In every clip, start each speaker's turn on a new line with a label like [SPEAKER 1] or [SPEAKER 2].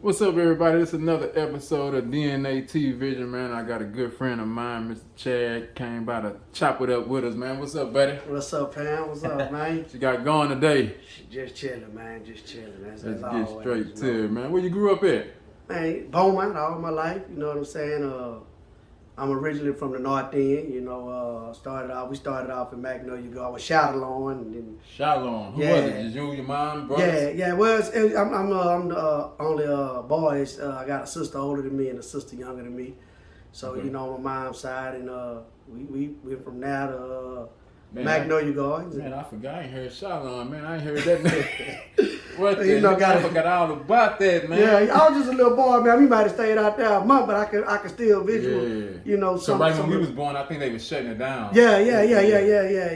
[SPEAKER 1] What's up, everybody? This is another episode of DnA-Tvision, man. I got a good friend of mine, Mr. Chad, came by to chop it up with us, man. What's up, buddy?
[SPEAKER 2] What's up, Pam? What's up, man?
[SPEAKER 1] What you got going today?
[SPEAKER 2] Just chilling, man. Just chilling. Let's
[SPEAKER 1] get
[SPEAKER 2] always,
[SPEAKER 1] straight to it, man. Where you grew up at?
[SPEAKER 2] Man, Beaumont all my life. You know what I'm saying? I'm originally from the North End. You know, we started off in Magnolia. I was Shadowlawn, and then
[SPEAKER 1] Shalom. Who
[SPEAKER 2] Yeah.
[SPEAKER 1] was it? Just you, your mom, brothers?
[SPEAKER 2] yeah. Well, I'm the only boy. I got a sister older than me and a sister younger than me. So
[SPEAKER 1] Okay.
[SPEAKER 2] you know, on my mom's side, and we went from there to
[SPEAKER 1] Man,
[SPEAKER 2] Magnolia Gardens.
[SPEAKER 1] Man, I forgot. I ain't heard Shalom, man. I ain't heard that name. What the?
[SPEAKER 2] You know,
[SPEAKER 1] I forgot all about that, man.
[SPEAKER 2] Yeah, I was just a little boy, man. We might have stayed out there a month, but I could still visual.
[SPEAKER 1] Yeah.
[SPEAKER 2] You know,
[SPEAKER 1] So right when we was born, I think they was shutting it down.
[SPEAKER 2] Yeah.
[SPEAKER 1] They was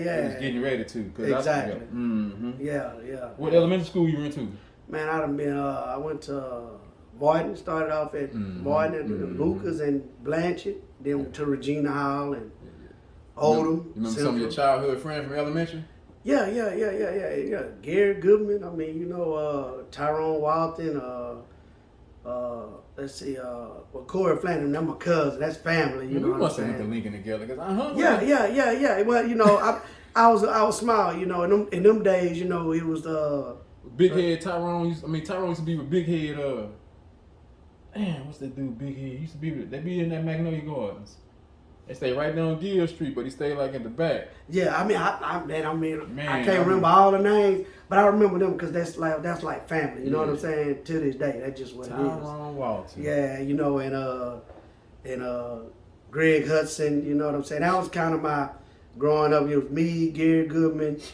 [SPEAKER 2] Yeah,
[SPEAKER 1] getting ready to.
[SPEAKER 2] Exactly.
[SPEAKER 1] Mm-hmm.
[SPEAKER 2] yeah.
[SPEAKER 1] What elementary school you went to?
[SPEAKER 2] Man, I done been. I went to Martin. Started off at Martin, and Lucas and Blanchard. Then to Regina Hall and Oldham.
[SPEAKER 1] You remember some of your childhood friends from elementary?
[SPEAKER 2] Yeah. Gary Goodman. I mean, you know, Tyrone Walton. Let's see. Corey Flanagan. They're my cousin. That's family. You know
[SPEAKER 1] we
[SPEAKER 2] what
[SPEAKER 1] must
[SPEAKER 2] I'm
[SPEAKER 1] have
[SPEAKER 2] saying?
[SPEAKER 1] went to Lincoln together because I hung with
[SPEAKER 2] Yeah. Well, you know, I was small. You know, in them days, you know, it was
[SPEAKER 1] Big Head Tyrone. Tyrone used to be with Big Head. Man, what's that dude? Big Head. He used to be with. They be in that Magnolia Gardens. They stay right down Gill Street, but he stayed like in the back.
[SPEAKER 2] Yeah, I
[SPEAKER 1] Man,
[SPEAKER 2] can't remember all the names, but I remember them because that's like family. You know what I'm saying? To this day, that's just what it is.
[SPEAKER 1] Tyrone Walton.
[SPEAKER 2] Yeah, you know, and Greg Hudson. You know what I'm saying? That was kind of my growing up. It was me, Gary Goodman.
[SPEAKER 1] G.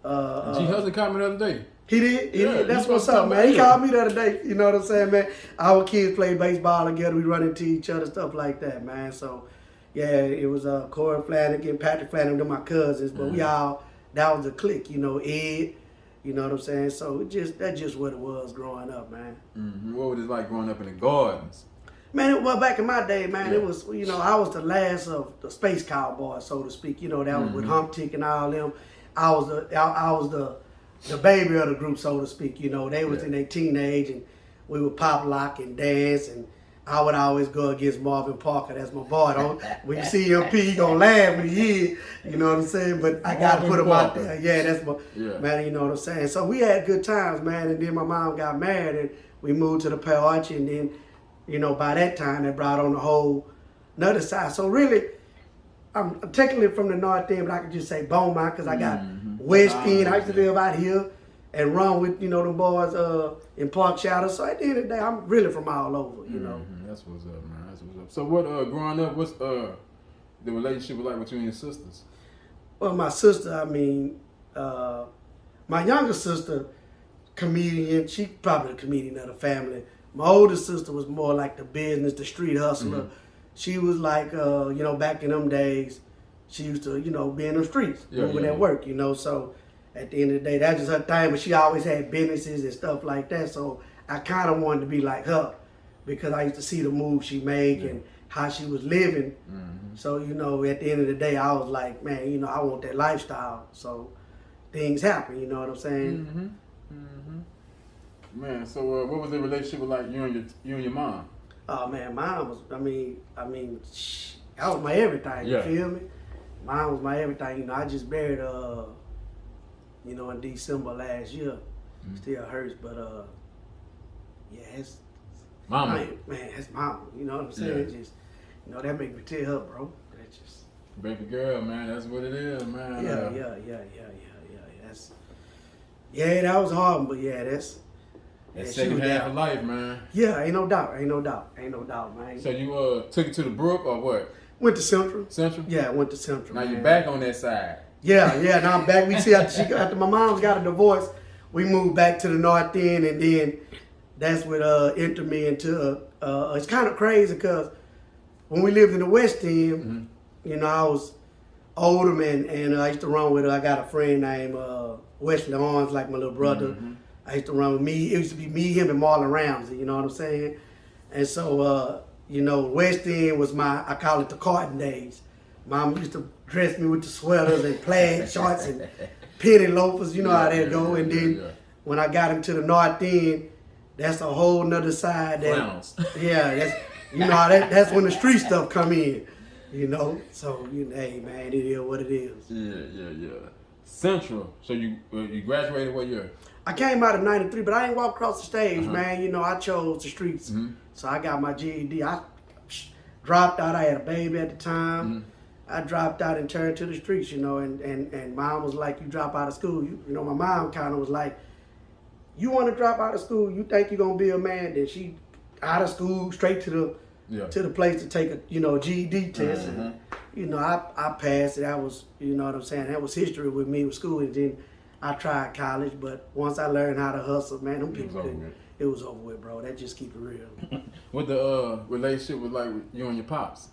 [SPEAKER 1] Hudson called me the other day.
[SPEAKER 2] He did.
[SPEAKER 1] Yeah,
[SPEAKER 2] That's
[SPEAKER 1] he
[SPEAKER 2] what's
[SPEAKER 1] supposed
[SPEAKER 2] up,
[SPEAKER 1] to
[SPEAKER 2] man. He
[SPEAKER 1] come
[SPEAKER 2] called me the other day. You know what I'm saying, man? Our kids play baseball together. We run into each other, stuff like that, man. So. Yeah, it was Corey Flanagan, Patrick Flanagan, they're my cousins, but that was a clique, you know, Ed, you know what I'm saying? So that's just what it was growing up, man.
[SPEAKER 1] Mm-hmm. What was it like growing up in the gardens?
[SPEAKER 2] Man, well, back in my day, man, it was, you know, I was the last of the Space Cowboys, so to speak. You know, that was with Humptick and all them. I was the baby of the group, so to speak. You know, they was in their teenage, and we would pop lock and dance, and I would always go against Marvin Parker. That's my boy. When you see him, he gonna laugh when he hear, you know what I'm saying? But I gotta put him out there. Yeah, that's my man. You know what I'm saying? So we had good times, man. And then my mom got married, and we moved to the Pale Archie. And then, you know, by that time, they brought on the whole another side. So really, I'm technically from the North End, but I could just say Beaumont because I got West End. I used to live out here and run with, you know, the boys in Park Shadow. So at the end of the day, I'm really from all over, you know.
[SPEAKER 1] That's what's up, man. That's what's up. So what, growing up, what's the relationship like with you and your sisters?
[SPEAKER 2] Well, my sister, I mean, my younger sister, comedian, she probably the comedian of the family. My older sister was more like the business, the street hustler. She was like, you know, back in them days, she used to, you know, be in the streets, moving at work, you know. So at the end of the day, that's just her thing. But she always had businesses and stuff like that. So I kind of wanted to be like her because I used to see the moves she made and how she was living. So, you know, at the end of the day, I was like, man, you know, I want that lifestyle. So things happen, you know what I'm saying?
[SPEAKER 1] Man, so what was the relationship like you and your mom?
[SPEAKER 2] Oh man, mine was. I mean, that was my everything. You feel me? Mine was my everything. You know, I just married you know, in December last year. Still hurts, but it's
[SPEAKER 1] mama.
[SPEAKER 2] Man, that's mama. You know what I'm saying? Just, you know, that make me tear up, bro. That's just
[SPEAKER 1] baby girl, man. That's what it is, man.
[SPEAKER 2] Yeah. That was hard, but that's.
[SPEAKER 1] That second half of life, man.
[SPEAKER 2] Yeah, ain't no doubt, man.
[SPEAKER 1] So you took it to the Brook or what?
[SPEAKER 2] Went to Central.
[SPEAKER 1] Central?
[SPEAKER 2] Yeah, I went to Central.
[SPEAKER 1] Now
[SPEAKER 2] man.
[SPEAKER 1] you're back on that side.
[SPEAKER 2] Yeah. Now I'm back. We see after my mom's got a divorce, we moved back to the North End, and then that's what entered me into. It's kind of crazy because when we lived in the West End, you know, I was older and I used to run with her. I got a friend named Wesley Arns, like my little brother. I used to run with me. It used to be me, him, and Marlon Ramsey. You know what I'm saying? And so, you know, West End was I call it the Carton days. Mom used to dress me with the sweaters and plaid shorts and penny loafers. You know how that go. And then when I got into the North End, that's a whole nother side. That
[SPEAKER 1] Flannels.
[SPEAKER 2] yeah, that's you know how that's when the street stuff come in. You know, so hey man, it is what it is.
[SPEAKER 1] Yeah. Central. So you graduated what year?
[SPEAKER 2] I came out of '93, but I ain't walk across the stage, man. You know, I chose the streets, so I got my GED. I dropped out. I had a baby at the time. I dropped out and turned to the streets, you know, and mom was like, you drop out of school. You know, my mom kind of was like, you want to drop out of school? You think you're going to be a man? Then she out of school, straight to the place to take a, you know, GED test. And, you know, I passed it. That was, you know what I'm saying? That was history with me with school. And then I tried college, but once I learned how to hustle, man, them people, it was over with, bro. That just keep it real.
[SPEAKER 1] What the relationship was like with you and your pops?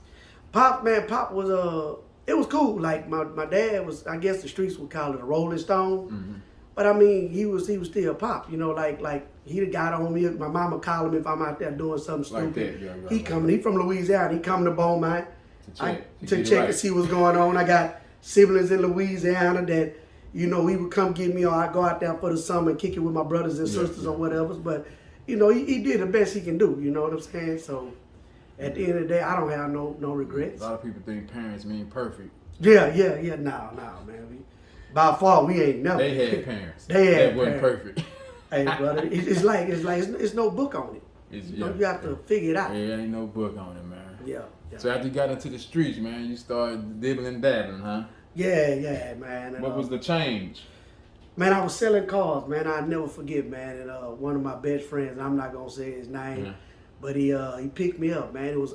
[SPEAKER 2] Pop was it was cool. Like my dad was, I guess the streets would call it a Rolling Stone. But I mean, he was still Pop. You know, like he the guy on me. My mama call him if I'm out there doing something stupid.
[SPEAKER 1] Like that,
[SPEAKER 2] he coming. He from Louisiana. He coming to Beaumont to check to see what's going on. I got siblings in Louisiana that, you know, he would come get me, or I go out there for the summer and kick it with my brothers and sisters or whatever. But you know, he did the best he can do. You know what I'm saying? So. At the end of the day, I don't have no regrets.
[SPEAKER 1] A lot of people think parents mean perfect.
[SPEAKER 2] Yeah. No, man. By far, we ain't never.
[SPEAKER 1] They had parents.
[SPEAKER 2] That
[SPEAKER 1] wasn't perfect.
[SPEAKER 2] Hey, brother, it's no book on it. You have to figure it out.
[SPEAKER 1] Yeah, ain't no book on it, man.
[SPEAKER 2] Yeah.
[SPEAKER 1] So after you got into the streets, man, you started dibbling and dabbling, huh?
[SPEAKER 2] Yeah, man. And,
[SPEAKER 1] what was the change?
[SPEAKER 2] Man, I was selling cars, man. I'll never forget, man. And one of my best friends, I'm not gonna say his name. But he picked me up, man. It was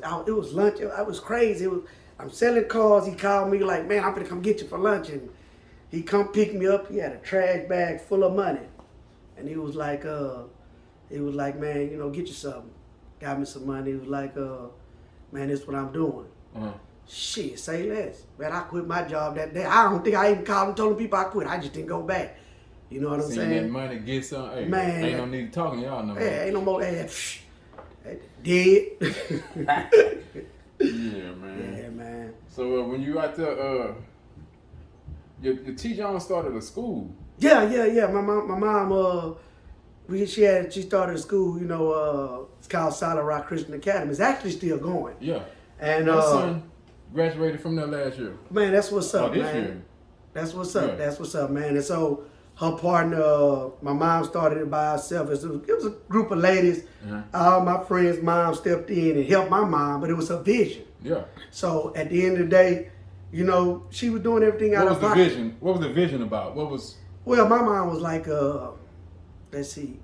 [SPEAKER 2] lunch. It was crazy. I'm selling cars. He called me like, man, I'm gonna come get you for lunch. And he come pick me up. He had a trash bag full of money, and he was like, man, you know, get you something. Got me some money. He was like, man, this is what I'm doing. Shit, say less, man. I quit my job that day. I don't think I even called and told people I quit. I just didn't go back. You know what I'm saying?
[SPEAKER 1] That money, get some. Hey,
[SPEAKER 2] man,
[SPEAKER 1] ain't no need to talking y'all no more.
[SPEAKER 2] Hey, ain't no more. Dead.
[SPEAKER 1] Yeah, man.
[SPEAKER 2] Yeah, man.
[SPEAKER 1] So when you out there, your T. John started a school.
[SPEAKER 2] Yeah. My mom, she started a school. You know, it's called Solid Rock Christian Academy. It's actually still going.
[SPEAKER 1] Yeah.
[SPEAKER 2] And
[SPEAKER 1] my son graduated from there last year.
[SPEAKER 2] Man, that's what's up,
[SPEAKER 1] this
[SPEAKER 2] man.
[SPEAKER 1] Year.
[SPEAKER 2] That's what's up. Yeah. That's what's up, man. And so her partner, my mom started it by herself. It was a group of ladies. All my friends' mom stepped in and helped my mom, but it was her vision.
[SPEAKER 1] Yeah. So
[SPEAKER 2] at the end of the day, you know, she was doing everything out of pocket.
[SPEAKER 1] What was the vision? What was the vision about?
[SPEAKER 2] Well, my mom was like, let's see,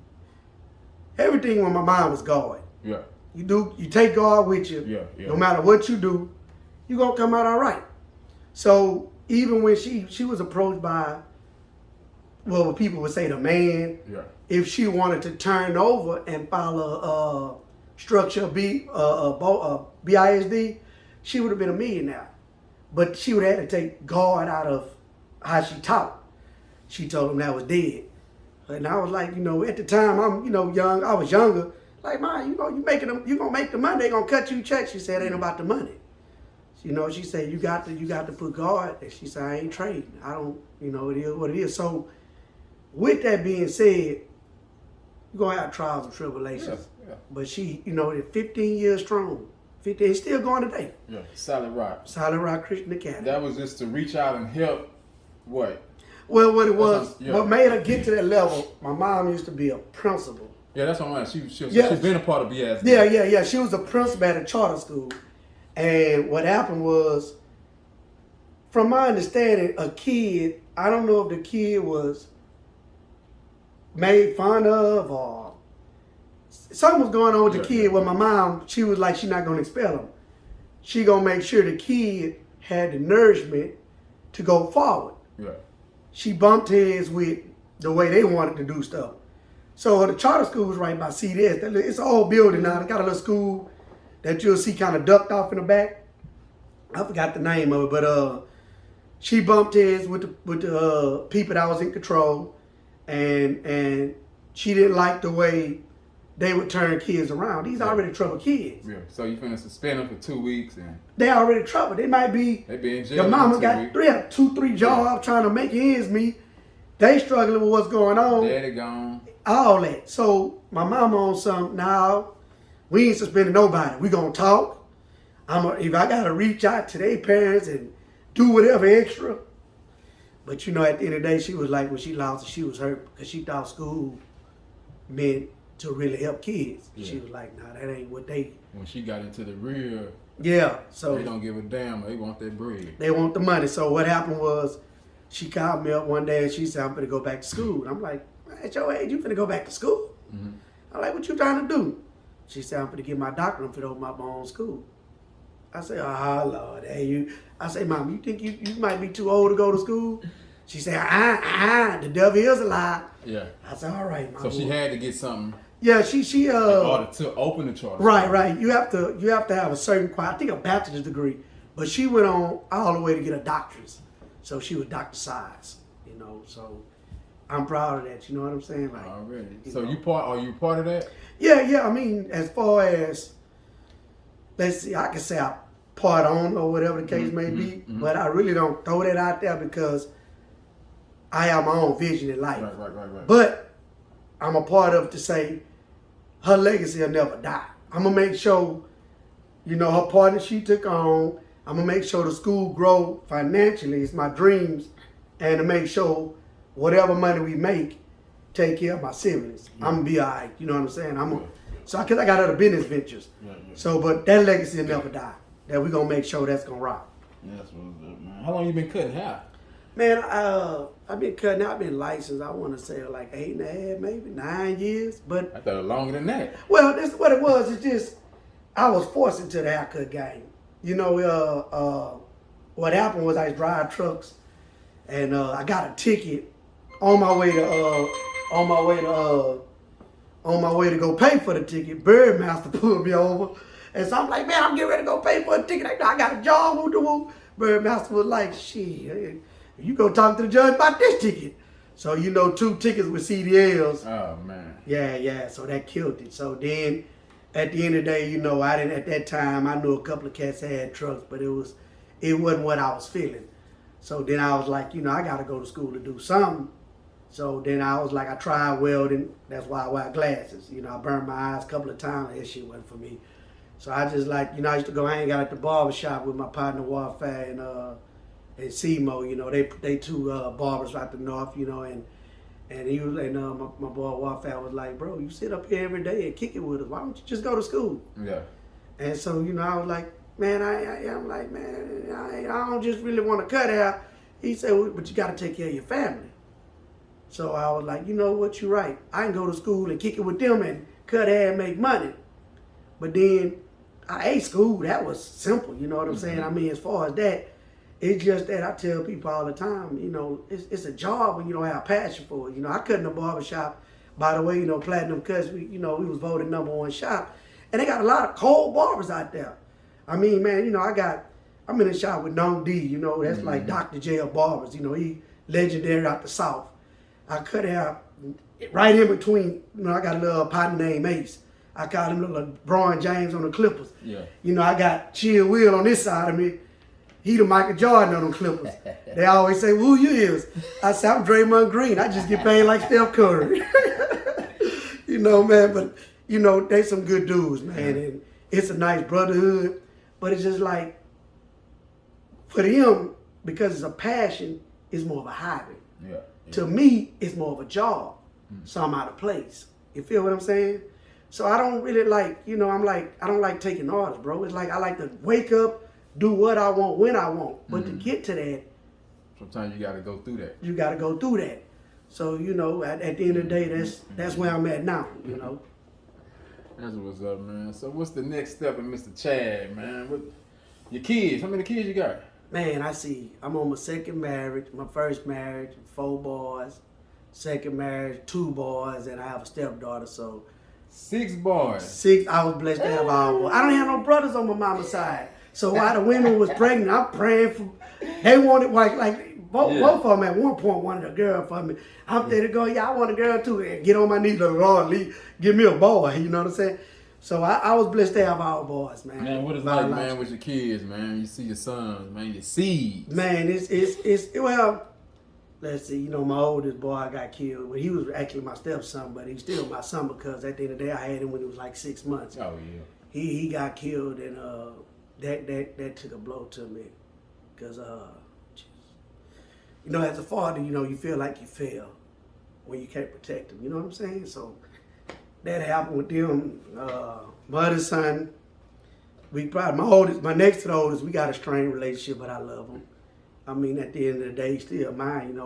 [SPEAKER 2] everything when my mom was going.
[SPEAKER 1] Yeah.
[SPEAKER 2] You take God with you.
[SPEAKER 1] Yeah.
[SPEAKER 2] No matter what you do, you're gonna come out all right. So even when she was approached by, well, what people would say the man, if she wanted to turn over and follow structure BISD, she would have been a millionaire. But she would have had to take God out of how she taught. She told him that was dead. And I was like, you know, at the time I'm, you know, young. I was younger. Like, Ma, you know, you gonna make the money. They gonna cut you a check. She said, it ain't about the money. You know, she said, you got to put God. And she said, I ain't trading. I don't, you know, it is what it is. So with that being said, you're going to have trials and tribulations. Yeah. But she, you know, 15 years strong. 15, still going today.
[SPEAKER 1] Yeah, Solid Rock.
[SPEAKER 2] Solid Rock Christian Academy.
[SPEAKER 1] That was just to reach out and help what?
[SPEAKER 2] Well, what it was, what made her get to that level, my mom used to be a principal.
[SPEAKER 1] Yeah, that's what I'm saying. She's been a part of BISD.
[SPEAKER 2] Yeah. She was a principal at a charter school. And what happened was, from my understanding, a kid, I don't know if the kid was made fun of or something was going on with the kid. Well, my mom, she was like, she's not going to expel him. She going to make sure the kid had the nourishment to go forward. Yeah. She bumped heads with the way they wanted to do stuff. So the charter school was right by CDS. It's an old building now. They got a little school that you'll see kind of ducked off in the back. I forgot the name of it, but she bumped heads with the people that was in control, and she didn't like the way they would turn kids around. These already troubled kids.
[SPEAKER 1] Yeah. So you finna suspend them for 2 weeks, and
[SPEAKER 2] they already troubled. They might be.
[SPEAKER 1] They be in jail.
[SPEAKER 2] Your mama got 2-3 jobs trying to make ends meet. They struggling with what's going on.
[SPEAKER 1] Daddy gone.
[SPEAKER 2] all that. So my mama on something now. We ain't suspending nobody. We gonna talk. If I gotta reach out to their parents and do whatever extra. But you know, at the end of the day, she was like, when she lost it, she was hurt because she thought school meant to really help kids. Yeah. She was like, nah, that ain't what they.
[SPEAKER 1] When she got into the real.
[SPEAKER 2] Yeah, so
[SPEAKER 1] they don't give a damn. They want that bread.
[SPEAKER 2] They want the money. So what happened was, she called me up one day and she said, I'm finna go back to school. And I'm like, at your age, you finna go back to school? Mm-hmm. I'm like, what you trying to do? She said, I'm finna get my doctorate. I'm finna open up my own school. I said, oh, Lord, hey, you. I said, Mom, you think you might be too old to go to school? She said, the devil is a lie.
[SPEAKER 1] Yeah.
[SPEAKER 2] I said, all right, Mom.
[SPEAKER 1] So she had to get something.
[SPEAKER 2] Yeah, she
[SPEAKER 1] in order to open the charter.
[SPEAKER 2] Right. You have to have a certain, I think a bachelor's degree, but she went on all the way to get a doctorate. So she was Dr. Size, you know. So I'm proud of that. You know what I'm saying? Like,
[SPEAKER 1] already. So are you part of that?
[SPEAKER 2] Yeah. I mean, as far as, let's see, I can say I part on or whatever the case may be, but I really don't throw that out there because I have my own vision in life.
[SPEAKER 1] Right.
[SPEAKER 2] But I'm a part of it to say her legacy will never die. I'm gonna make sure, you know, her partner she took on. I'm gonna make sure the school grow financially. It's my dreams, and to make sure whatever money we make, take care of my siblings. Yeah. I'm gonna be all right. You know what I'm saying? So because I got other business ventures. Yeah. So, but that legacy will never die. That we gonna make sure that's gonna rock.
[SPEAKER 1] Yeah, that's what's up, man. How long you been cutting hair?
[SPEAKER 2] Man, I've been cutting. I've been licensed. I want to say like 8.5, maybe 9 years. But
[SPEAKER 1] I thought it was longer than that.
[SPEAKER 2] Well, this what it was. It's just I was forced into the haircut game. You know, what happened was I drive trucks, and I got a ticket on my way to go pay for the ticket. Birdmaster pulled me over, and so I'm like, man, I'm getting ready to go pay for a ticket. I got a job. Woo. Birdmaster was like, shit. You go talk to the judge about this ticket. So, 2 tickets with CDLs.
[SPEAKER 1] Oh, man.
[SPEAKER 2] Yeah. So that killed it. So then, at the end of the day, I didn't, at that time, I knew a couple of cats had trucks, but it wasn't what I was feeling. So then I was like, I got to go to school to do something. So then I was like, I tried welding. That's why I wear glasses. I burned my eyes a couple of times. That shit wasn't for me. So I just I used to go hang out at the barber shop with my partner Warfare and Simo, they two barbers out the north, and he was my boy Warfare was like, bro, you sit up here every day and kick it with us. Why don't you just go to school?
[SPEAKER 1] Yeah.
[SPEAKER 2] And so I was like, man, I'm like, man, I don't just really want to cut hair. He said, well, but you got to take care of your family. So I was like, you know what, you're right. I can go to school and kick it with them and cut hair and make money. But then I ate school. That was simple. You know what I'm saying? I mean, as far as that. It's just that I tell people all the time, it's a job when you don't have a passion for it. I cut in the barbershop, by the way, Platinum Cuts, we was voted #1 shop. And they got a lot of cold barbers out there. I mean, man, I'm in the shop with Nong D, that's like Dr. J of barbers, he legendary out the South. I cut out right in between, I got a little partner named Ace. I call him little LeBron James on the Clippers.
[SPEAKER 1] Yeah.
[SPEAKER 2] I got Chill Will on this side of me. He the Michael Jordan on them Clippers. They always say, who you is? I say, I'm Draymond Green. I just get paid like Steph Curry. Man, but, they some good dudes, man. And it's a nice brotherhood. But it's just like, for them, because it's a passion, it's more of a hobby.
[SPEAKER 1] Yeah.
[SPEAKER 2] To me, it's more of a job. So I'm out of place. You feel what I'm saying? So I don't really like, I don't like taking orders, bro. It's like I like to wake up, do what I want when I want. But to get to that,
[SPEAKER 1] sometimes you got to go through that.
[SPEAKER 2] You got to go through that. So, at the end of the day, that's where I'm at now,
[SPEAKER 1] That's what's up, man. So what's the next step in Mr. Chad, man? What, your kids, how many kids you got?
[SPEAKER 2] Man, I'm on my second marriage. My first marriage, 4 boys. Second marriage, 2 boys, and I have a stepdaughter, so.
[SPEAKER 1] 6 boys.
[SPEAKER 2] 6, I was blessed to have all boys. I don't have no brothers on my mama's side. So while the women was pregnant, I'm praying for. They wanted both of them at one point wanted a girl for me. I'm there to go. Yeah, I want a girl too. And get on my knees, Lord, give me a boy. You know what I'm saying? So I was blessed to have all boys, man.
[SPEAKER 1] Man, what is like, man, with your kids, man? You see your sons, man, your seeds.
[SPEAKER 2] Man, it's well. let's see, my oldest boy got killed. Well, he was actually my stepson, but he's still my son because at the end of the day, I had him when he was like 6 months.
[SPEAKER 1] Oh yeah.
[SPEAKER 2] He got killed, and that took a blow to me, because as a father, you feel like you fail when you can't protect them. You know what I'm saying? So that happened with them. My other son, my next to the oldest, we got a strained relationship, but I love him. I mean, at the end of the day, he's still mine.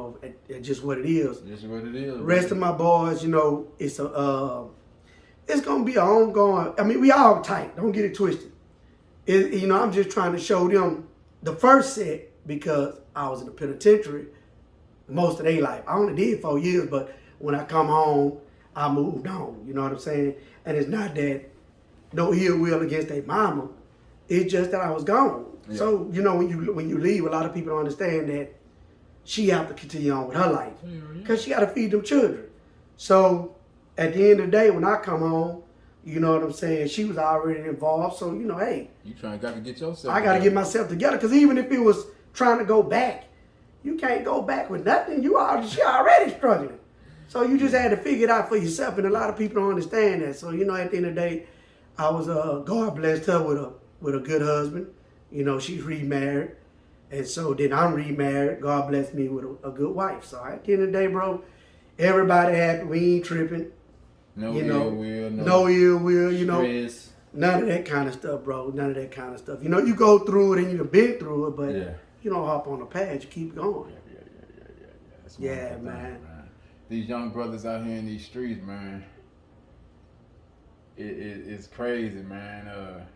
[SPEAKER 2] It's just what it is.
[SPEAKER 1] Just what it is.
[SPEAKER 2] The rest of my boys, it's gonna be an ongoing. I mean, we all tight. Don't get it twisted. I'm just trying to show them the first set because I was in the penitentiary most of their life. I only did 4 years, but when I come home, I moved on. You know what I'm saying? And it's not that no ill will against their mama. It's just that I was gone. Yeah. So when you leave, a lot of people don't understand that she have to continue on with her life because she got to feed them children. So at the end of the day, when I come home, you know what I'm saying, she was already involved. So hey,
[SPEAKER 1] you got to get yourself.
[SPEAKER 2] I got to get myself together, because even if it was trying to go back, you can't go back with nothing. She already struggling. So you just had to figure it out for yourself, and a lot of people don't understand that. So at the end of the day, I was God blessed her with a good husband. She's remarried, and so then I'm remarried. God blessed me with a good wife. So at the end of the day, bro, everybody happy. We ain't tripping.
[SPEAKER 1] No ill will.
[SPEAKER 2] No ill will.
[SPEAKER 1] Stress.
[SPEAKER 2] None of that kind of stuff, bro. None of that kind of stuff. You go through it and you've been through it, but you don't hop on the pad. You keep going.
[SPEAKER 1] Yeah, man. These young brothers out here in these streets, man. It's crazy, man.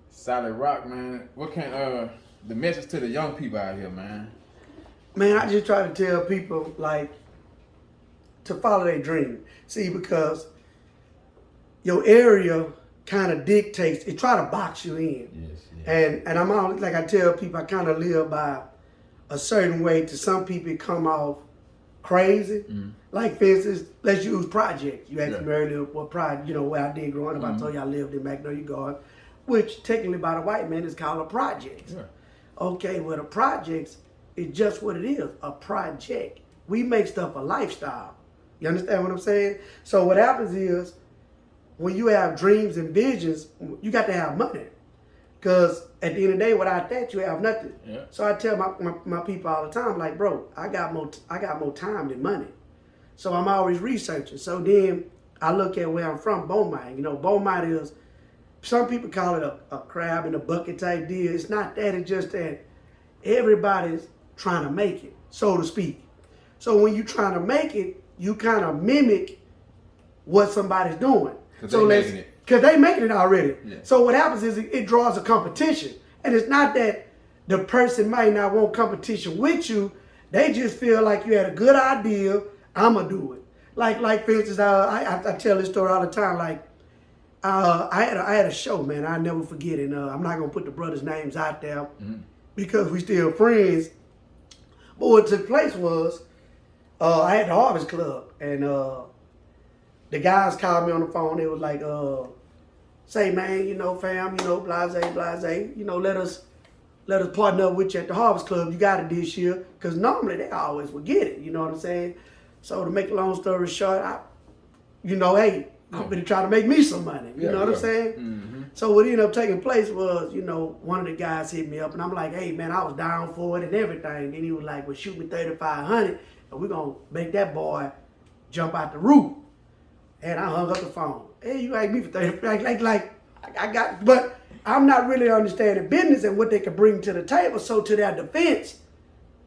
[SPEAKER 1] Solid rock, man. What can the message to the young people out here, man?
[SPEAKER 2] Man, I just try to tell people to follow their dream. See, because your area kind of dictates, it try to box you in. Yes. And I'm always, like I tell people, I kind of live by a certain way. To some people it come off crazy. Mm-hmm. Like, for instance, let's use projects. You asked me earlier what project, where I did growing up. Mm-hmm. I told you I lived in Magnolia Garden, which technically by the white man is called a project. Yeah. Okay, well, the projects is just what it is, a project. We make stuff a lifestyle. You understand what I'm saying? So what happens is, when you have dreams and visions, you got to have money. Because at the end of the day, without that, you have nothing. Yeah. So I tell my people all the time, like, bro, I got more time than money. So I'm always researching. So then I look at where I'm from, Beaumont. Beaumont is, some people call it a crab in a bucket type deal. It's not that. It's just that everybody's trying to make it, so to speak. So when you're trying to make it, you kind of mimic what somebody's doing. Because they making it already. Yeah. So what happens is it draws a competition. And it's not that the person might not want competition with you. They just feel like you had a good idea, I'm going to do it. Like for instance, I tell this story all the time. Like, I had a show, man. I'll never forget it. I'm not going to put the brothers' names out there because we still friends. But what took place was, I had the Harvest Club, and the guys called me on the phone. They was like, say, man, fam, blase, let us partner up with you at the Harvest Club. You got it this year. Because normally they always would get it. You know what I'm saying? So to make a long story short, hey, I'm going to try to make me some money. You know what I'm saying? Mm-hmm. So what ended up taking place was, one of the guys hit me up, and I'm like, hey, man, I was down for it and everything. Then he was like, well, shoot me $3,500, and we're going to make that boy jump out the roof. And I hung up the phone. Hey, you asked me for 30, like I got, but I'm not really understanding business and what they can bring to the table. So to their defense,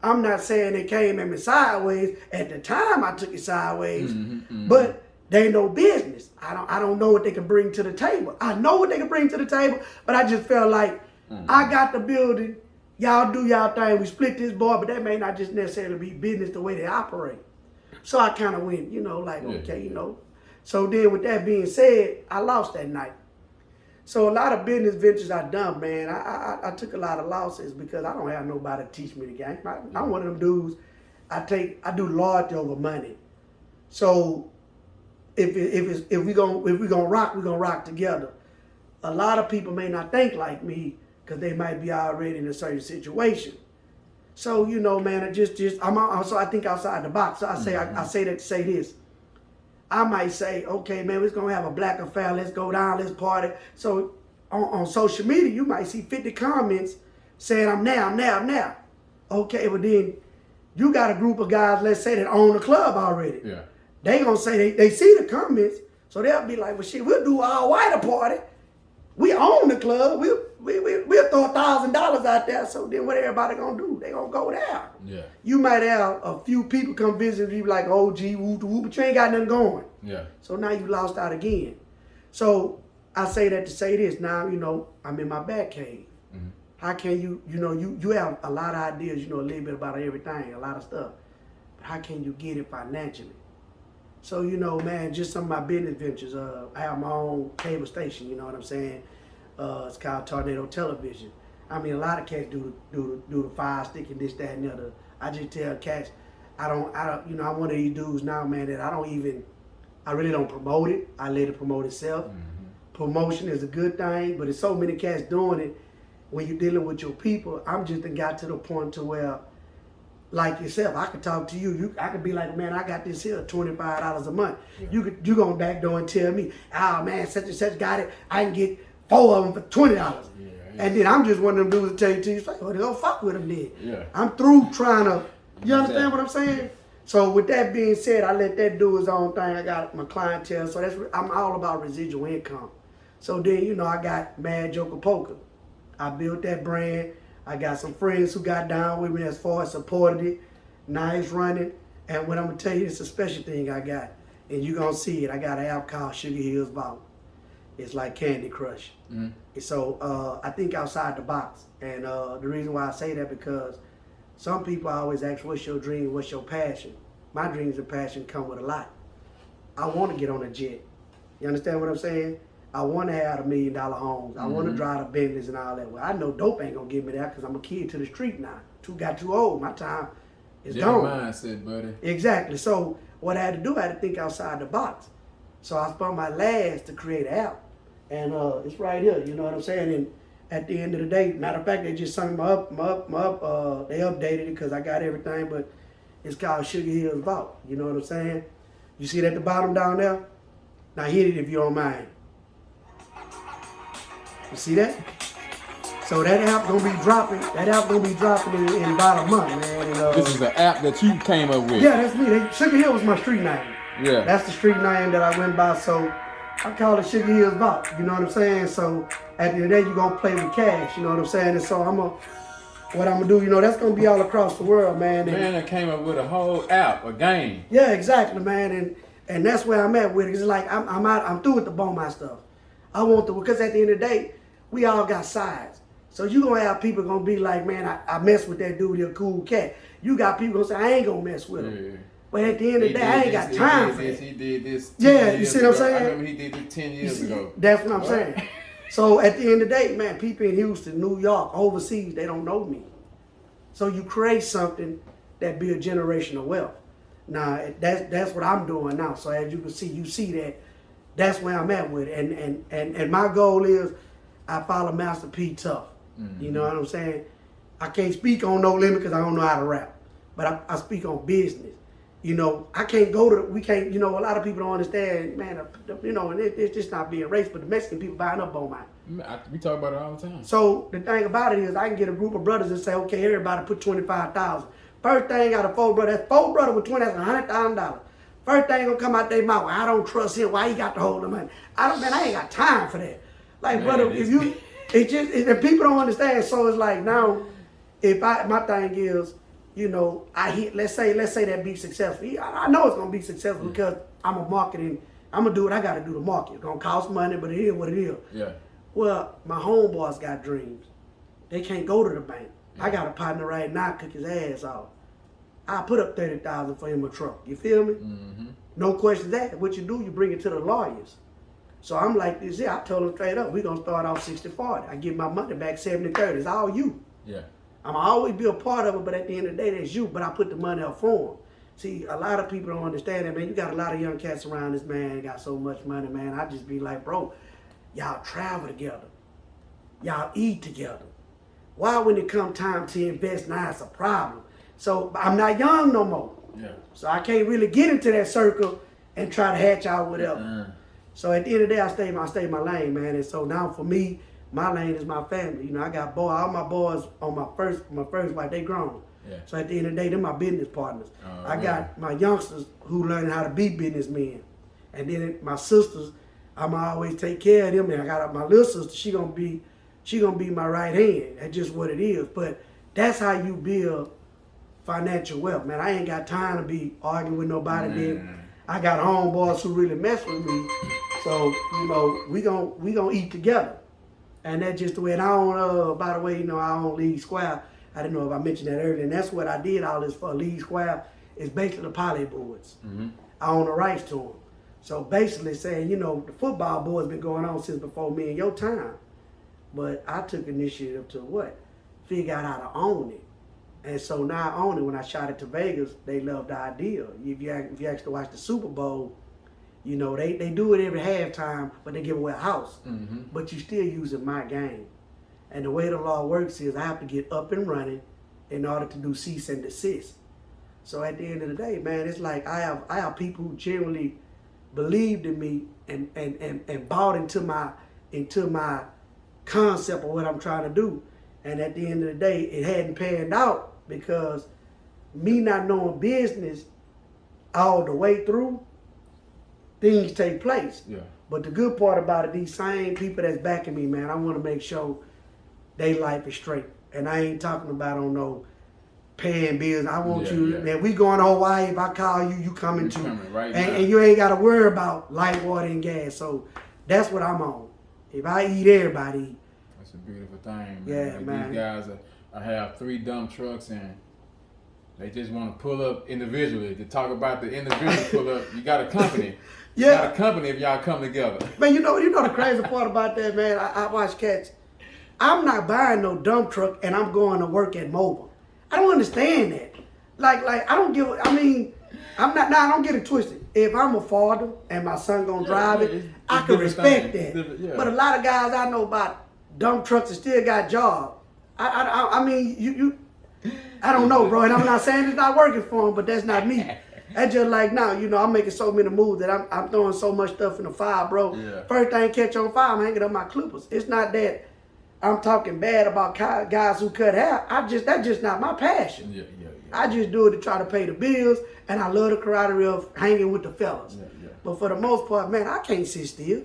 [SPEAKER 2] I'm not saying they came at me sideways. At the time, I took it sideways, but they know business. I don't know what they can bring to the table. I know what they can bring to the table, but I just felt like I got the building. Y'all do y'all thing. We split this boy, but that may not just necessarily be business the way they operate. So I kind of went, okay, So then with that being said, I lost that night. So a lot of business ventures I done, man, I took a lot of losses because I don't have nobody to teach me the game. I'm one of them dudes, I do loyalty over money. So if we gonna rock, we're gonna rock together. A lot of people may not think like me because they might be already in a certain situation. So, you know, man, so I think outside the box. So I say that to say this. I might say, okay, man, we're going to have a black affair. Let's go down. Let's party. So on social media, you might see 50 comments saying, I'm now. Okay, but then you got a group of guys, let's say, that own the club already.
[SPEAKER 1] Yeah.
[SPEAKER 2] They going to say they see the comments. So they'll be like, well, shit, we'll do our white party. We own the club. We'll throw $1,000 out there. So then what everybody gonna do? They gonna go there.
[SPEAKER 1] Yeah.
[SPEAKER 2] You might have a few people come visit you like, oh, gee, woo, but you ain't got nothing going.
[SPEAKER 1] Yeah.
[SPEAKER 2] So now you lost out again. So I say that to say this. Now, you know, I'm in my back cave. Mm-hmm. How can you have a lot of ideas, you know, a little bit about everything, a lot of stuff. But how can you get it financially? So, you know, man, just some of my business ventures. I have my own cable station, you know what I'm saying? It's called Tornado Television. I mean, a lot of cats do the fire stick and this, that, and the other. I just tell cats, I don't, you know, I'm one of these dudes now, man, that I really don't promote it. I let it promote itself. Mm-hmm. Promotion is a good thing, but there's so many cats doing it. When you're dealing with your people, I'm just got to the point to where, like yourself, I could talk to you. I could be like, man, I got this here, $25 a month. Yeah. You gonna back door and tell me, oh man, such and such got it. I can get 4 of them for $20. Yeah. And then I'm just one of them dudes to tell you, it's like, well, go fuck with them then. Yeah. I'm through trying to, you understand what I'm saying? So with that being said, I let that do his own thing. I got my clientele, so I'm all about residual income. So then, you know, I got Mad Joker Poker. I built that brand. I got some friends who got down with me as far as supported it. Now it's running. And what I'm going to tell you, it's a special thing I got. And you're going to see it. I got an app called Sugar Hills Vault. It's like Candy Crush. Mm-hmm. So I think outside the box. And the reason why I say that because some people always ask, what's your dream? What's your passion? My dreams and passion come with a lot. I want to get on a jet. You understand what I'm saying? I want to have $1 million homes. I want to drive the Bentleys and all that. Well, I know dope ain't going to give me that because I'm a kid to the street now. Got too old. My time is gone.
[SPEAKER 1] Mindset, buddy.
[SPEAKER 2] Exactly. So what I had to do, I had to think outside the box. So I spent my last to create an app. And it's right here, you know what I'm saying? And at the end of the day, matter of fact, they just sung my up. They updated it because I got everything, but it's called Sugar Hills Vault. You know what I'm saying? You see it at the bottom down there? Now hit it if you don't mind. You see that? So that app gonna be dropping. That app gonna be dropping in about a month, man. And,
[SPEAKER 1] this is an app that you came up with.
[SPEAKER 2] Yeah, that's me. Sugar Hill was my street name.
[SPEAKER 1] Yeah.
[SPEAKER 2] That's the street name that I went by. So I call it Sugar Hills Vault. You know what I'm saying? So at the end of the day, you gonna play with cash. You know what I'm saying? And so what I'm gonna do, you know, that's gonna be all across the world, man. And
[SPEAKER 1] man, I came up with a whole app, a game.
[SPEAKER 2] Yeah, exactly, man. And that's where I'm at with it. It's like I'm through with the Beaumont stuff. I want to, because at the end of the day, we all got sides. So you gonna have people gonna be like, man, I mess with that dude, he's a cool cat. You got people gonna say, I ain't gonna mess with him. Yeah. But at the end of the day, I ain't got time for that.
[SPEAKER 1] He did this.
[SPEAKER 2] Yeah, you see what I'm saying?
[SPEAKER 1] I remember he did this 10 years ago.
[SPEAKER 2] That's what I'm saying. So at the end of the day, man, people in Houston, New York, overseas, they don't know me. So you create something that build generational wealth. Now that's what I'm doing now. So as you can see, you see that's where I'm at with it. And my goal is I follow Master P Tough. Mm-hmm. You know what I'm saying? I can't speak on No Limit because I don't know how to rap. But I speak on business. You know, I can't we can't, you know, a lot of people don't understand, man, you know, and it's just not being racist, but the Mexican people buying up Beaumont.
[SPEAKER 1] We talk about it all the time.
[SPEAKER 2] So the thing about it is I can get a group of brothers and say, okay, everybody put $25,000. First thing out of 4 brothers, that's 4 brothers with 20, that's $100,000. First thing gonna come out their mouth, I don't trust him, why he got to hold the money? I ain't got time for that. Like, man, brother, if people don't understand, so it's like now, my thing is, you know, let's say that be successful. I know it's gonna be successful because I'm a marketing, I'm gonna do what I gotta do to market. It's gonna cost money, but it is what it is. Yeah. Well, my homeboys got dreams. They can't go to the bank. Yeah. I got a partner right now, cook his ass off. I put up $30,000 for him a truck. You feel me? Mm-hmm. No questions asked. What you do, you bring it to the lawyers. So I'm like this here. I told them straight up, we're gonna start off 60-40. I give my money back 70-30. It's all you. Yeah. I'm always be a part of it, but at the end of the day, that's you. But I put the money up for them. See, a lot of people don't understand that, man. You got a lot of young cats around this, man. Got so much money, man. I just be like, bro, y'all travel together. Y'all eat together. Why when it come time to invest, now it's a problem. So I'm not young no more.
[SPEAKER 1] Yeah.
[SPEAKER 2] So I can't really get into that circle and try to hatch out whatever. So at the end of the day, I stay my lane, man. And so now for me, my lane is my family. You know, I got all my boys on my first wife, they grown.
[SPEAKER 1] Yeah.
[SPEAKER 2] So at the end of the day, they're my business partners. I
[SPEAKER 1] yeah.
[SPEAKER 2] got my youngsters who learning how to be businessmen. And then my sisters, I'ma always take care of them. And I got my little sister, she gonna be my right hand. That's just what it is. But that's how you build financial wealth, man. I ain't got time to be arguing with nobody. Then I got homeboys who really mess with me. So, you know, we gonna eat together. And that's just the way. And I don't, by the way, you know, I own League Square. I didn't know if I mentioned that earlier. And that's what I did all this for. League Square is basically the poly boards. I own the rights to them. So basically saying, you know, the football board's been going on since before me and your time. But I took initiative to what? Figure out how to own it. And so now I own it. When I shot it to Vegas, they loved the idea. If you actually watch the Super Bowl, you know, they do it every halftime, but they give away a house. But you still using my game. And the way the law works is I have to get up and running in order to do cease and desist. So at the end of the day, man, it's like I have people who genuinely believed in me and bought into my concept of what I'm trying to do. And at the end of the day, it hadn't panned out because me not knowing business all the way through, things take place.
[SPEAKER 1] Yeah.
[SPEAKER 2] But the good part about it, these same people that's backing me, man, I want to make sure their life is straight. And I ain't talking about on no paying bills. I want man, we going to Hawaii. If I call you, you coming too.
[SPEAKER 1] Right
[SPEAKER 2] and you ain't got to worry about light, water, and gas. So that's what I'm on. If I eat, everybody eat.
[SPEAKER 1] That's a beautiful thing, man.
[SPEAKER 2] Yeah,
[SPEAKER 1] like
[SPEAKER 2] man.
[SPEAKER 1] These guys, I have 3 dump trucks and they just want to pull up individually. To talk about the individual pull up, you got a company. You got a company if y'all come together.
[SPEAKER 2] Man, you know the crazy part about that, man. I watch cats. I'm not buying no dump truck and I'm going to work at Mobile. I don't understand that. Like I don't give. I mean, I'm not. Now I don't get it twisted. If I'm a father and my son gonna drive it, I can respect that. But a lot of guys I know about dump trucks that still got jobs. I mean, you. I don't know, bro. And I'm not saying it's not working for them, but that's not me. That's just like now, you know, I'm making so many moves that I'm throwing so much stuff in the fire, bro.
[SPEAKER 1] Yeah.
[SPEAKER 2] First thing catch on fire, I'm hanging up my clippers. It's not that I'm talking bad about guys who cut hair. That's just not my passion.
[SPEAKER 1] Yeah.
[SPEAKER 2] I just do it to try to pay the bills, and I love the camaraderie of hanging with the fellas.
[SPEAKER 1] Yeah.
[SPEAKER 2] But for the most part, man, I can't sit still.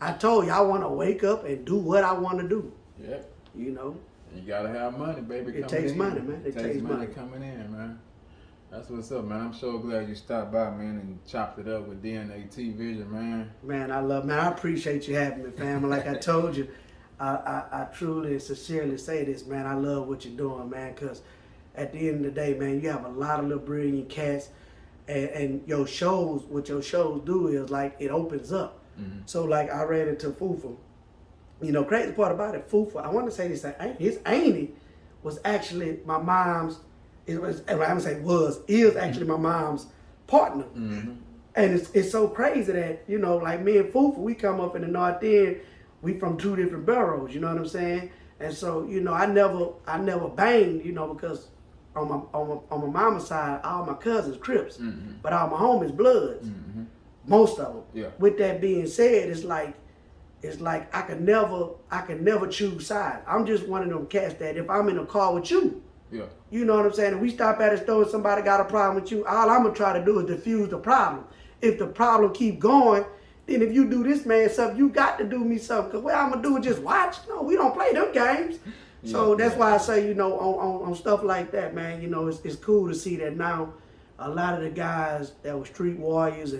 [SPEAKER 2] I told you I want to wake up and do what I want to do.
[SPEAKER 1] Yeah.
[SPEAKER 2] You know.
[SPEAKER 1] You gotta have money, baby.
[SPEAKER 2] It takes money, man. It takes money
[SPEAKER 1] coming in, man. That's what's up, man. I'm so glad you stopped by, man, and chopped it up with DnA-Tvision, man.
[SPEAKER 2] Man, I appreciate you having me, family. Like I told you, I truly and sincerely say this, man. I love what you're doing, man, because at the end of the day, man, you have a lot of little brilliant cats, and your shows, what your shows do is, like, it opens up. So, like, I ran into Fufa. You know, crazy part about it, Fufa, I want to say this, his auntie was actually my mom's, is actually my mom's partner. And it's so crazy that, you know, like me and Fufa, we come up in the North End, we from 2 different boroughs, you know what I'm saying? And so, you know, I never banged, you know, because on my mama's side, all my cousins Crips, but all my homies Bloods, most of them.
[SPEAKER 1] Yeah.
[SPEAKER 2] With that being said, it's like I could never choose sides. I'm just one of them cats that if I'm in a car with you, you know what I'm saying? If we stop at a store and somebody got a problem with you, all I'm gonna try to do is diffuse the problem. If the problem keep going, then if you do this man something, you got to do me something. Cause what I'm gonna do is just watch. No, we don't play them games. So that's why I say, you know, on stuff like that, man, you know, it's cool to see that now a lot of the guys that were street warriors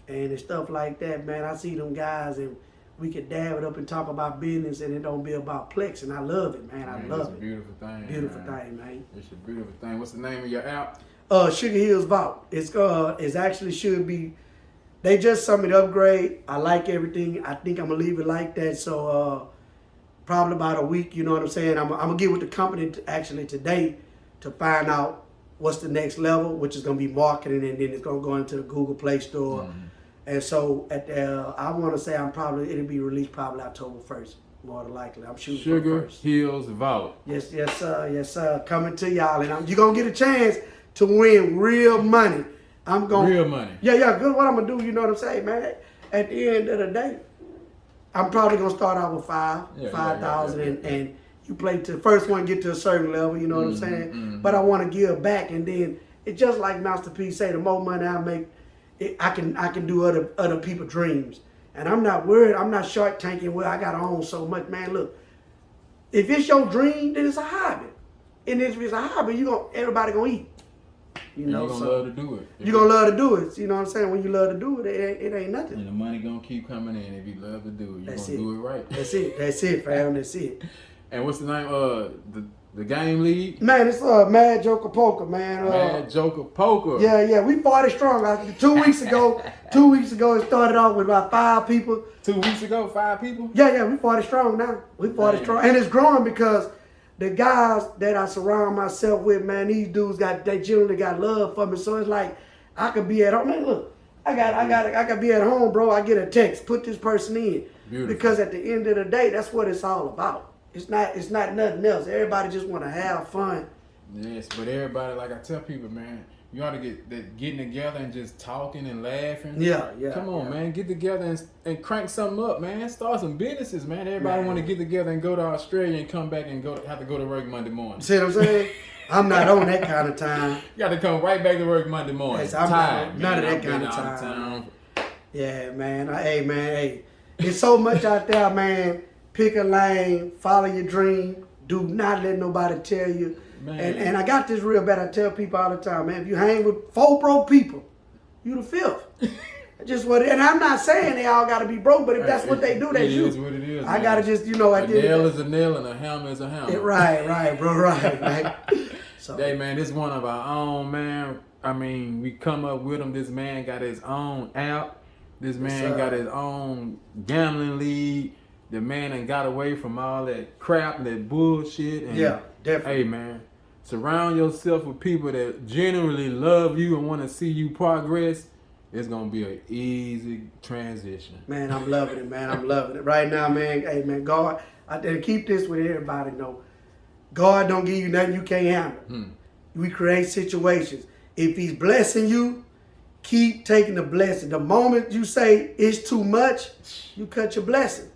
[SPEAKER 2] and stuff like that, man, I see them guys and we could dab it up and talk about business and it don't be about plex, and I love it, man. I love it.
[SPEAKER 1] It's a beautiful thing.
[SPEAKER 2] Beautiful thing, man.
[SPEAKER 1] It's a beautiful thing. What's the name of your app?
[SPEAKER 2] Sugar Hills Vault. It's actually should be. They just sent me the upgrade. I like everything. I think I'm gonna leave it like that. So probably about a week. You know what I'm saying? I'm gonna get with the company actually today to find out what's the next level, which is gonna be marketing, and then it's gonna go into the Google Play Store. And so I want to say it'll be released probably October 1st. More than likely. I'm shooting
[SPEAKER 1] Sugar
[SPEAKER 2] for first.
[SPEAKER 1] Hills Vault.
[SPEAKER 2] Yes, sir. Yes, sir. Coming to y'all. And you're going to get a chance to win real money. I'm going
[SPEAKER 1] Real money.
[SPEAKER 2] Yeah. Good. What I'm going to do, you know what I'm saying, man? At the end of the day, I'm probably going to start out with 5,000 and you play to the first one, get to a certain level, you know what I'm saying? But I want to give back, and then it's just like Master P say, the more money I make, I can do other people's dreams. And I'm not worried. I'm not shark tanking where I got to own so much. Man, look, if it's your dream, then it's a hobby. And if it's a hobby, everybody going to eat. You know,
[SPEAKER 1] you're going to love to do it.
[SPEAKER 2] You're going to love to do it. You know what I'm saying? When you love to do it, it ain't nothing.
[SPEAKER 1] And the money going to keep coming in if you love to do it. You're going to do it right.
[SPEAKER 2] That's it, fam. That's it.
[SPEAKER 1] And what's the name? The game league?
[SPEAKER 2] Man, it's Mad Joker Poker, man.
[SPEAKER 1] Mad Joker Poker.
[SPEAKER 2] Yeah. We party strong. 2 weeks ago, it started off with about 5 people.
[SPEAKER 1] 2 weeks ago, 5 people?
[SPEAKER 2] Yeah, we party strong now. We party strong. And it's growing because the guys that I surround myself with, man, these dudes they generally got love for me. So it's like I could be at home. Man, look, I could be at home, bro. I get a text, put this person in.
[SPEAKER 1] Beautiful. Because
[SPEAKER 2] at the end of the day, that's what it's all about. It's not nothing else. Everybody just want to have fun.
[SPEAKER 1] Yes, but everybody, like I tell people, man, you ought to getting together and just talking and laughing.
[SPEAKER 2] Yeah.
[SPEAKER 1] Come on, man, get together and crank something up, man. Start some businesses, man. Everybody want to get together and go to Australia and come back and have to go to work Monday morning.
[SPEAKER 2] See what I'm saying? I'm not on that kind of time.
[SPEAKER 1] You got to come right back to work Monday morning.
[SPEAKER 2] Yes, I'm
[SPEAKER 1] tired,
[SPEAKER 2] none of that kind of time. Yeah, man. Hey, there's so much out there, man. Pick a lane, follow your dream. Do not let nobody tell you. And I got this real bad. I tell people all the time, man, if you hang with 4 broke people, you the 5th. Just what, and I'm not saying they all got to be broke, but if that's what they do, that's you.
[SPEAKER 1] It is what it is.
[SPEAKER 2] I got to just, you know,
[SPEAKER 1] a nail is a nail and a hammer is a hammer.
[SPEAKER 2] Right, bro, right. So,
[SPEAKER 1] hey, man, this is one of our own, man. I mean, we come up with him. This man got his own app. This man got his own gambling league. The man done got away from all that crap and that bullshit. And,
[SPEAKER 2] yeah, definitely.
[SPEAKER 1] Hey, man, surround yourself with people that genuinely love you and want to see you progress. It's going to be an easy transition.
[SPEAKER 2] Man, I'm loving it, man. I'm loving it. Right now, man, hey, man, God, I keep this with everybody, know. God don't give you nothing you can't handle. We create situations. If he's blessing you, keep taking the blessing. The moment you say it's too much, you cut your blessing.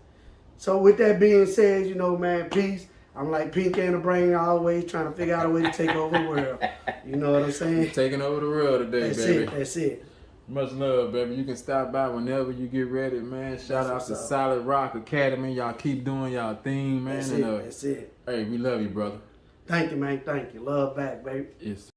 [SPEAKER 2] So with that being said, you know, man, peace. I'm like Pink in the brain always trying to figure out a way to take over the world. You know what I'm saying?
[SPEAKER 1] Taking over the world today, baby.
[SPEAKER 2] That's it.
[SPEAKER 1] Much love, baby. You can stop by whenever you get ready, man. Shout out to Solid Rock Academy. Y'all keep doing y'all thing, man.
[SPEAKER 2] That's it.
[SPEAKER 1] Hey, we love you, brother.
[SPEAKER 2] Thank you, man. Thank you. Love back, baby.
[SPEAKER 1] Yes.